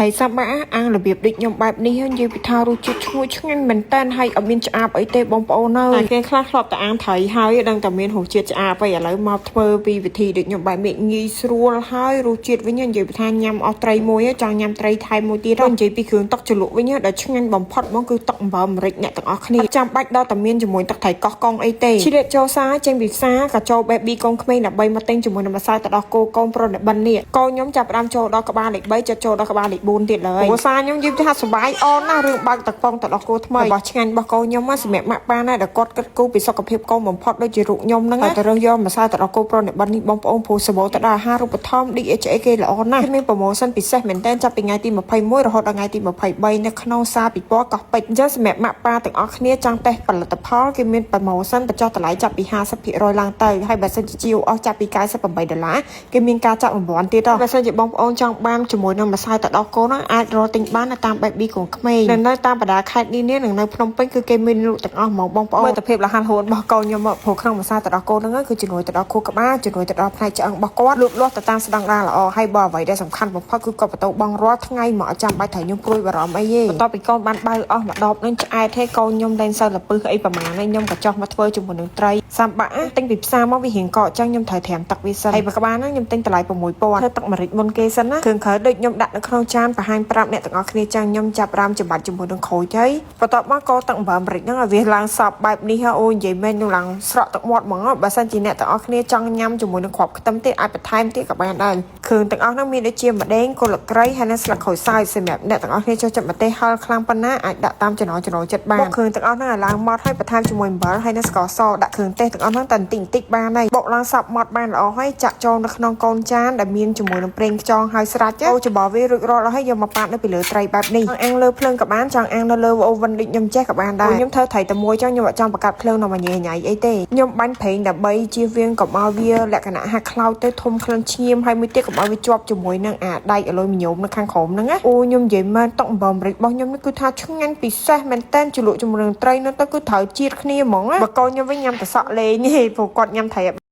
ថៃសាប់បាអាងរបៀបដូចខ្ញុំបែបនេះនិយាយពីថារសជាតិឈ្ងុយឆ្ងាញ់មែនតើហើយអត់មានឆ្អាបអីទេបងប្អូនអើយគេខ្លះធ្លាប់តែអាងថៃហើយដឹងតែមានរសជាតិឆ្អាបហើយឥឡូវមកធ្វើពីវិធីដូចខ្ញុំបែបនេះងាយស្រួលហើយរសជាតិវិញនិយាយពីថាញ៉ាំអស់ត្រីមួយចង់ញ៉ាំត្រីថៃមួយទៀតនិយាយពីគ្រឿងទឹកជ្រលក់វិញដែលឆ្ងាញ់បំផុតហ្មងគឺទឹកអំបិលអាមេរិកអ្នកទាំងអស់គ្នាចាំបាច់ដល់តែមានជាមួយទឹកថៃកោះកុងអីទេជ្រៀតចូលសាចេញពីផ្សារក៏ចូល baby កូនក្មេងដើម្បីមកទិញជាមួយនឹងម្សៅទឹកដោះគោកូនប្រុសអ្នកបិណ្ឌនេះកូនខ្ញុំចាប់ផ្ដើមចូលដល់ក្បាលលេខ3ចូលដល់ក្បាលលេខ4ទៀតឡើយព្រោះសារខ្ញុំនិយាយថាសុបាយអនណារឿងបើកទឹកប៉ុងទឹកដោះគោថ្មីរបស់ឆ្ងាញ់របស់កូនខ្ញុំសម្រាប់ម៉ាក់ប៉ាណាដែលគាត់គិតគូរពីសុខភាពកូនបំផុតដូចជារូបខ្ញុំហ្នឹងតែរើសយកម្សៅទឹកដោះគោប្រុសអ្នកបិណ្ឌនេះបងប្អូនព្រោះសម្បូរទៅដល់អាហារូបត្ថម្ភ DHA គេល្អណាស់មានប្រូម៉ូសិនពិសេសមែនតើចាប់ពីថ្ងៃទី21រហូតដល់ថ្ងៃទី23នៅក្នុងសារពិព័រណ៍កោះពេជ្រអញ្ចឹងសម្រាប់ម៉ាក់ប៉ាទាំងអស់គ្នាចង់តេស្តផលិតផលគេមានប្រូម៉ូសិនបញ្ចុះតម្លៃចាប់ពី 50% ឡើងទៅហើយបើសិនជាជាវអស់ចាប់ពី$98គេមានការចាក់រង្វាន់ទៀតបើសិនជាបងប្អូនចង់បានជាមួយនឹងម្សៅទឹកដោះគោនោះអាចរកទិញបាននៅតាម Baby កូនក្មេងនៅតាមបណ្ដាខេត្តនានានិងនៅភ្នំពេញគឺគេមានលក់ទាំងអស់ហ្មងបងប្អូនមើលទៅភាពលះហហួនរបស់កូនខ្ញុំមកព្រោះក្នុងម្សៅទឹកដោះគោហ្នឹងគឺជំនួយទៅដល់ខួរក្បាលជំនួយទៅដល់ផ្នែកឆ្អឹងរបស់គាត់លូតលាស់ទៅតាមស្តង់ដារល្អហើយបើអ្វីដែលសំខាន់បំផុតគឺគាត់បន្តបងរាល់ថ្ងៃមកចាំបាច់ត្រូវខ្ញុំព្រួយបារម្ភអីទេបន្ទាប់ពីកូនបានបើអស់មួយដបនឹងឆ្អែតទេកូនខ្ញុំលែងសូវលពឹសអីប្រហែលហើយខ្ញុំក៏ចោះមកធ្វើជាមួយនឹងត្រីសាំបាក់ទិញពីផ្សារមកវារៀងកកអញ្ចឹងខ្ញុំត្រូវត្រាំទឹកវាសិនហើយបើក្បាលហ្នឹងខ្ញុំទិញតម្លៃ6000ធ្វើទឹកម្រេចមុនគេសិនណាគ្រឿងក្រៅដូចខ្ញុំដាក់នៅក្នុងចានបង្ហាញប្រាប់អ្នកទាំងអស់គ្នាចឹងខ្ញុំចាប់រាមចំបាច់ជាមួយនឹងក្រូចហើយបន្ទាប់មកក៏ទឹកអំបិលអាមេរិកហ្នឹងឲ្យវាឡើងសប់បែបនេះអូនិយាយមែនខ្ញុំឡើងស្រក់ទឹកមាត់ហ្មងបើសិនជាអ្នកទាំងអស់គ្នាចង់ញ៉ាំជាមួយនឹងគ្រាប់ខ្ទឹមទៀតអាចបន្ថែមទៀតក៏បានដែរគ្រឿងទាំងអស់ហ្នឹងមានដូចជាម្ដេងគល់ស្លឹកគ្រៃហើយនិងស្លឹកក្រូចសើចសម្រាប់អ្នកទាំងអស់គ្នាចូលចិត្តម្ទេសហឹរខ្លាំងប៉ុណ្ណាអាចដាក់តាមចំណូលចិត្តបានបុកគ្រឿងទាំងអស់ហ្នឹងឲ្យឡើងម៉ត់ហើយបន្ថែមជាមួយអំបិលហើយនិងស្ករសដាក់គ្រឿងទេសទាំងអស់ហ្នឹងតែបន្តិចបន្តិចបានហើយបុកឡើងសប់ម៉ត់បានល្អហើយចាក់ចូលនៅក្នុងកូនចានដែលមានជាមួយនឹងប្រេងខ្យងហើយស្រាច់អូច្បល់វារួចរាល់ហើយយកមកប៉ាត់នៅពីលើត្រីបែបនេះអាំងលើភ្លើងក៏បានចង់អាំងនៅលើអូវិនដូចខ្ញុំចេះក៏បានដែរខ្ញុំធ្វើត្រីតែមួយចឹងខ្ញុំអត់ចង់បង្កាត់ភ្លើងនៅមួយញ៉ៃញ៉ៃអីទេខ្ញុំបាញ់ប្រេងដើម្បីជៀសវាងកុំឲ្យវាលក្ខណៈហាក់ខ្លោចទៅធំក្លិនឈាមហើយមួយទៀតកុំឲ្យវាជាប់ជាមួយនឹងអាដែកអលុយមីញ៉ូមនៅខាងក្រោមហ្នឹងណាអូខ្ញុំនិយាយមែនទឹកអំបិលអាមេរិករបស់ខ្ញុំនេះគឺថាឆ្ងាញ់ពិសេសមែនតើជ្រលក់ជាមួយនឹងត្រីនោះទៅគឺត្រូវជាតិគ្នាហ្មងបើកូនខ្ញុំវិញញ៉ាំតែសក់លេងទេព្រោះគាត់ញ៉ាំត្រី